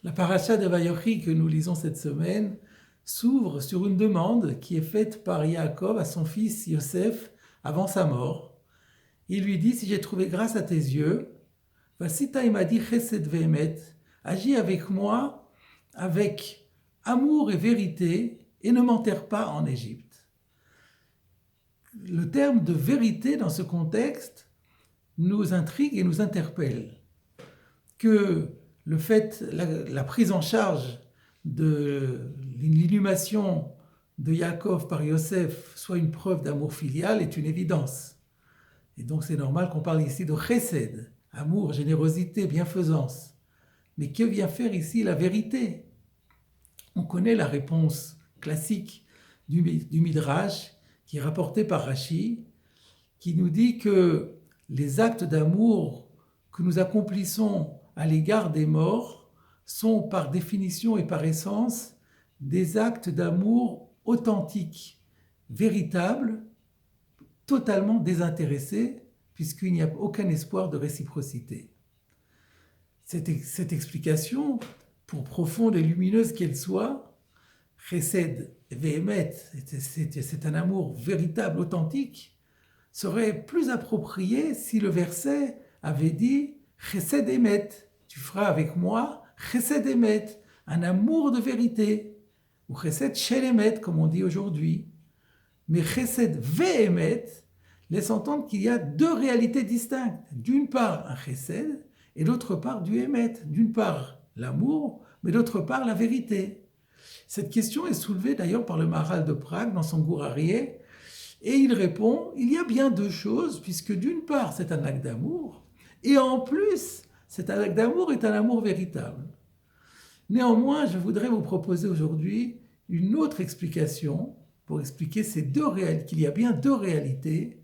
La paracha de Vayochi que nous lisons cette semaine s'ouvre sur une demande qui est faite par Yaakov à son fils Yosef avant sa mort. Il lui dit: si j'ai trouvé grâce à tes yeux, Vasita il m'a dit Chesed ve'emet, agis avec moi avec amour et vérité et ne m'enterre pas en Égypte. Le terme de vérité dans ce contexte nous intrigue et nous interpelle. Que le fait, la prise en charge de l'inhumation de Yaakov par Yosef soit une preuve d'amour filial est une évidence. Et donc c'est normal qu'on parle ici de chesed, amour, générosité, bienfaisance. Mais que vient faire ici la vérité? On connaît la réponse classique du Midrash qui est rapportée par Rashi, qui nous dit que les actes d'amour que nous accomplissons à l'égard des morts sont par définition et par essence des actes d'amour authentiques, véritables, totalement désintéressés, puisqu'il n'y a aucun espoir de réciprocité. Cette explication, pour profonde et lumineuse qu'elle soit, Chesed ve'emet, c'est un amour véritable, authentique, serait plus approprié si le verset avait dit Chesed emet, tu feras avec moi Chesed emet, un amour de vérité, ou Chesed shel emet, comme on dit aujourd'hui. Mais Chesed ve'emet laisse entendre qu'il y a deux réalités distinctes. D'une part, un Chesed, et d'autre part, du emet. D'une part, l'amour, mais d'autre part, la vérité. Cette question est soulevée d'ailleurs par le Maharal de Prague dans son Gourarié, et il répond, il y a bien deux choses, puisque d'une part, c'est un acte d'amour, et en plus, cet acte d'amour est un amour véritable. Néanmoins, je voudrais vous proposer aujourd'hui une autre explication pour expliquer qu'il y a bien deux réalités,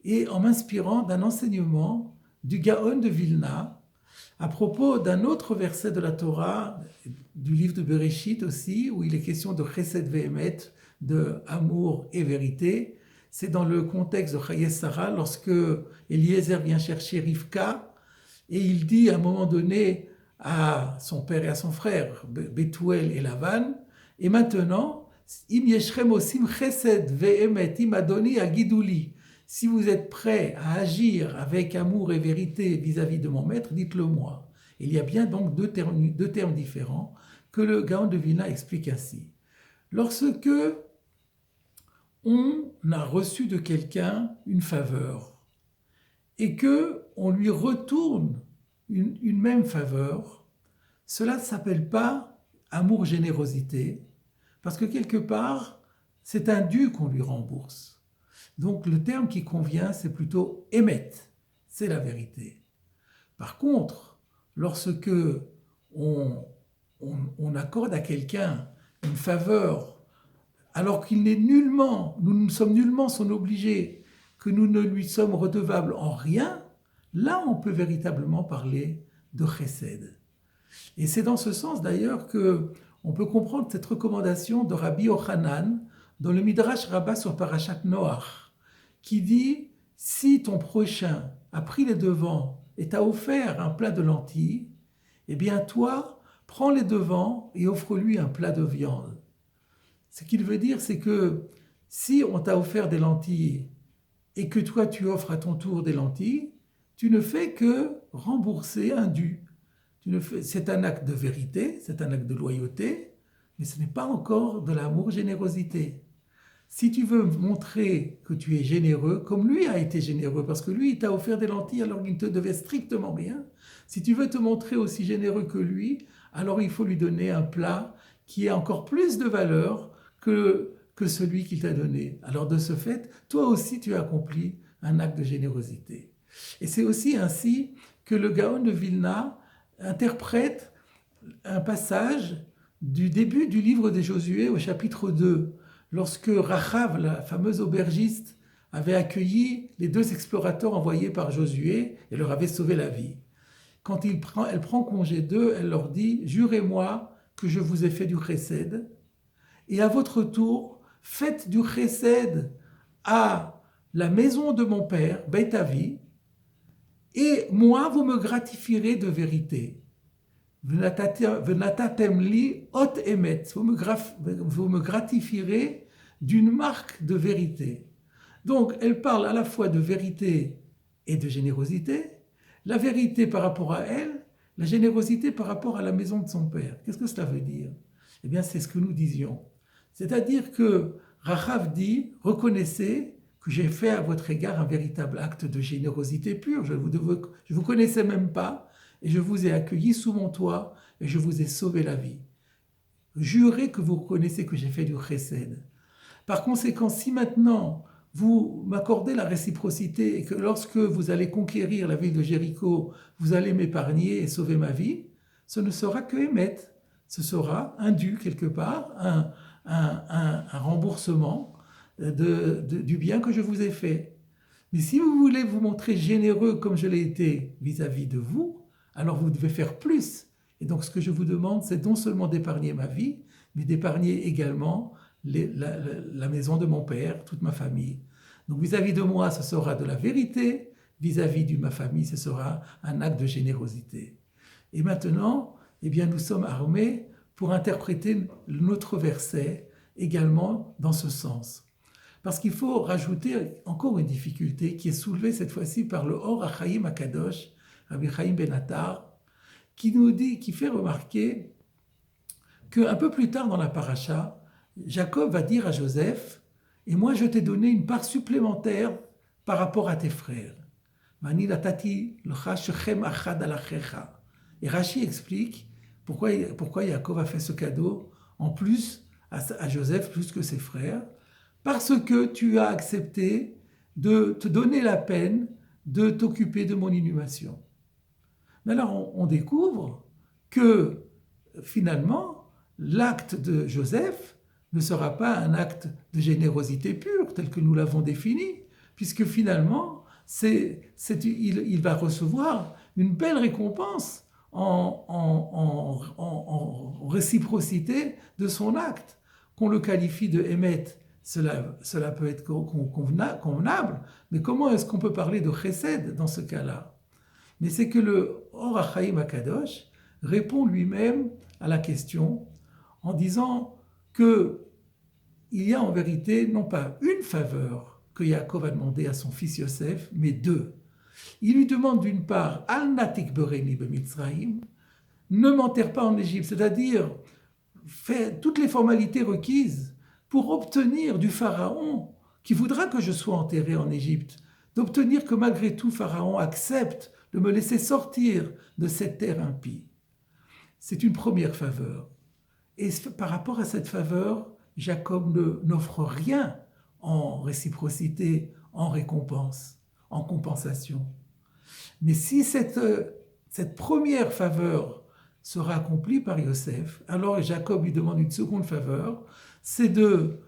et en m'inspirant d'un enseignement du Gaon de Vilna, à propos d'un autre verset de la Torah, du livre de Bereshit aussi, où il est question de Chesed ve'emet, de amour et vérité. C'est dans le contexte de Chayes Sarah, lorsque Eliezer vient chercher Rivka, et il dit à un moment donné à son père et à son frère, Bethuel et Lavan, et maintenant, Im yeshrem osim chesed ve'emet im adoni agiduli. Si vous êtes prêts à agir avec amour et vérité vis-à-vis de mon maître, dites-le moi. Il y a bien donc deux termes différents que le Gaon de Vilna explique ainsi. Lorsque on a reçu de quelqu'un une faveur et que on lui retourne une même faveur, cela ne s'appelle pas amour-générosité, parce que quelque part, c'est un dû qu'on lui rembourse. Donc le terme qui convient, c'est plutôt émet, c'est la vérité. Par contre, lorsque on accorde à quelqu'un une faveur, alors qu'il n'est nullement, nous ne sommes nullement son obligé, que nous ne lui sommes redevables en rien, là on peut véritablement parler de chesed. Et c'est dans ce sens d'ailleurs que on peut comprendre cette recommandation de Rabbi Yochanan dans le Midrash Rabbah sur Parashat Noach, qui dit, si ton prochain a pris les devants et t'a offert un plat de lentilles, eh bien toi, prends les devants et offre-lui un plat de viande. Ce qu'il veut dire, c'est que si on t'a offert des lentilles et que toi tu offres à ton tour des lentilles, tu ne fais que rembourser un dû. C'est un acte de vérité, c'est un acte de loyauté, mais ce n'est pas encore de l'amour-générosité. Si tu veux montrer que tu es généreux, comme lui a été généreux, parce que lui, il t'a offert des lentilles alors qu'il ne te devait strictement rien, si tu veux te montrer aussi généreux que lui, alors il faut lui donner un plat qui ait encore plus de valeur que celui qu'il t'a donné. Alors de ce fait, toi aussi, tu as accompli un acte de générosité. Et c'est aussi ainsi que le Gaon de Vilna interprète un passage du début du livre des Josué au chapitre 2, lorsque Rachav, la fameuse aubergiste, avait accueilli les deux explorateurs envoyés par Josué et leur avait sauvé la vie. Quand elle prend congé d'eux, elle leur dit « Jurez-moi que je vous ai fait du chesed, et à votre tour, faites du chesed à la maison de mon père, Beit Avi, et moi, vous me gratifierez de vérité. Venatatem li ot emet. Vous me gratifierez d'une marque de vérité. Donc, elle parle à la fois de vérité et de générosité. La vérité par rapport à elle, la générosité par rapport à la maison de son père. Qu'est-ce que cela veut dire? Eh bien, c'est ce que nous disions. C'est-à-dire que Rachav dit, reconnaissez que j'ai fait à votre égard un véritable acte de générosité pure. Je ne vous connaissais même pas et je vous ai accueilli sous mon toit et je vous ai sauvé la vie. Jurez que vous reconnaissez que j'ai fait du chesed. Par conséquent, si maintenant vous m'accordez la réciprocité et que lorsque vous allez conquérir la ville de Jéricho, vous allez m'épargner et sauver ma vie, ce ne sera que émettre. Ce sera un dû quelque part, un remboursement du bien que je vous ai fait. Mais si vous voulez vous montrer généreux comme je l'ai été vis-à-vis de vous, alors vous devez faire plus. Et donc ce que je vous demande, c'est non seulement d'épargner ma vie, mais d'épargner également la maison de mon père, toute ma famille. Donc vis-à-vis de moi, ce sera de la vérité, vis-à-vis de ma famille, ce sera un acte de générosité. Et maintenant, eh bien, nous sommes armés pour interpréter notre verset également dans ce sens. Parce qu'il faut rajouter encore une difficulté qui est soulevée cette fois-ci par le Or HaChaim HaKadosh, Rabbi Chaim Ben Attar, qui nous dit, qui fait remarquer qu'un peu plus tard dans la paracha, Jacob va dire à Joseph, et moi je t'ai donné une part supplémentaire par rapport à tes frères. Et Rashi explique pourquoi Jacob a fait ce cadeau en plus à Joseph plus que ses frères, parce que tu as accepté de te donner la peine de t'occuper de mon inhumation. Mais alors on découvre que finalement l'acte de Joseph ne sera pas un acte de générosité pure tel que nous l'avons défini, puisque finalement il va recevoir une belle récompense en réciprocité de son acte. Qu'on le qualifie de émet, cela peut être convenable, mais comment est-ce qu'on peut parler de chesed dans ce cas-là? Mais c'est que le Or HaChaim HaKadosh répond lui-même à la question en disant qu'il y a en vérité non pas une faveur que Yaakov a demandé à son fils Yosef, mais deux. Il lui demande d'une part, Al natik bereni b'Mitzrayim, ne m'enterre pas en Égypte, c'est-à-dire fais toutes les formalités requises pour obtenir du Pharaon, qui voudra que je sois enterré en Égypte, d'obtenir que malgré tout Pharaon accepte de me laisser sortir de cette terre impie. C'est une première faveur. Et par rapport à cette faveur, Jacob n'offre rien en réciprocité, en récompense, en compensation. Mais si cette première faveur sera accomplie par Yosef, alors Jacob lui demande une seconde faveur, c'est de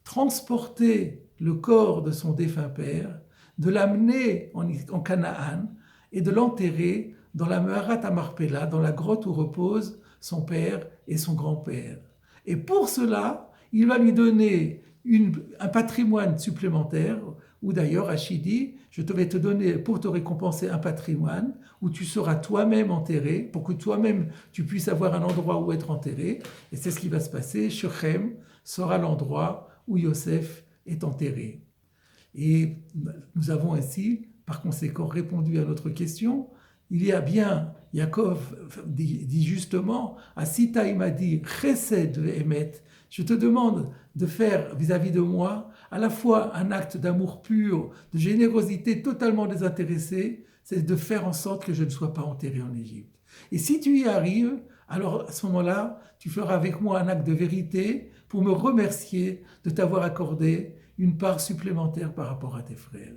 transporter le corps de son défunt père, de l'amener en Canaan et de l'enterrer dans la Meharat Amarpela, dans la grotte où reposent son père et son grand-père. Et pour cela, il va lui donner un patrimoine supplémentaire, où d'ailleurs Rachid dit, je vais te donner pour te récompenser un patrimoine où tu seras toi-même enterré, pour que toi-même tu puisses avoir un endroit où être enterré. Et c'est ce qui va se passer. Shechem sera l'endroit où Yosef est enterré. Et nous avons ainsi, par conséquent, répondu à notre question. Il y a bien, Yaakov dit justement, à Sita il m'a dit, Chesed ve'emet, je te demande de faire vis-à-vis de moi à la fois un acte d'amour pur, de générosité totalement désintéressée, c'est de faire en sorte que je ne sois pas enterré en Égypte. Et si tu y arrives, alors à ce moment-là, tu feras avec moi un acte de vérité pour me remercier de t'avoir accordé une part supplémentaire par rapport à tes frères.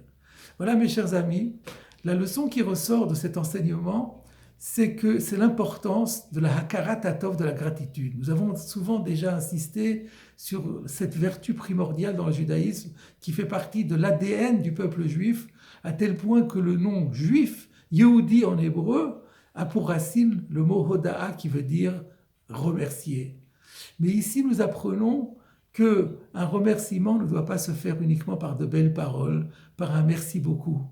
Voilà mes chers amis, la leçon qui ressort de cet enseignement, c'est que c'est l'importance de la hakarat hatov, de la gratitude. Nous avons souvent déjà insisté sur cette vertu primordiale dans le judaïsme qui fait partie de l'ADN du peuple juif, à tel point que le nom juif, Yehudi en hébreu, a pour racine le mot hoda'a qui veut dire remercier. Mais ici nous apprenons qu'un remerciement ne doit pas se faire uniquement par de belles paroles, par un merci beaucoup.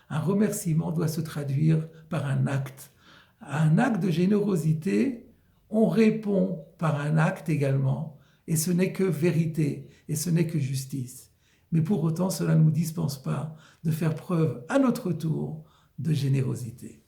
Un remerciement doit se traduire par un acte À un acte de générosité, on répond par un acte également, et ce n'est que vérité, et ce n'est que justice. Mais pour autant, cela ne nous dispense pas de faire preuve à notre tour de générosité.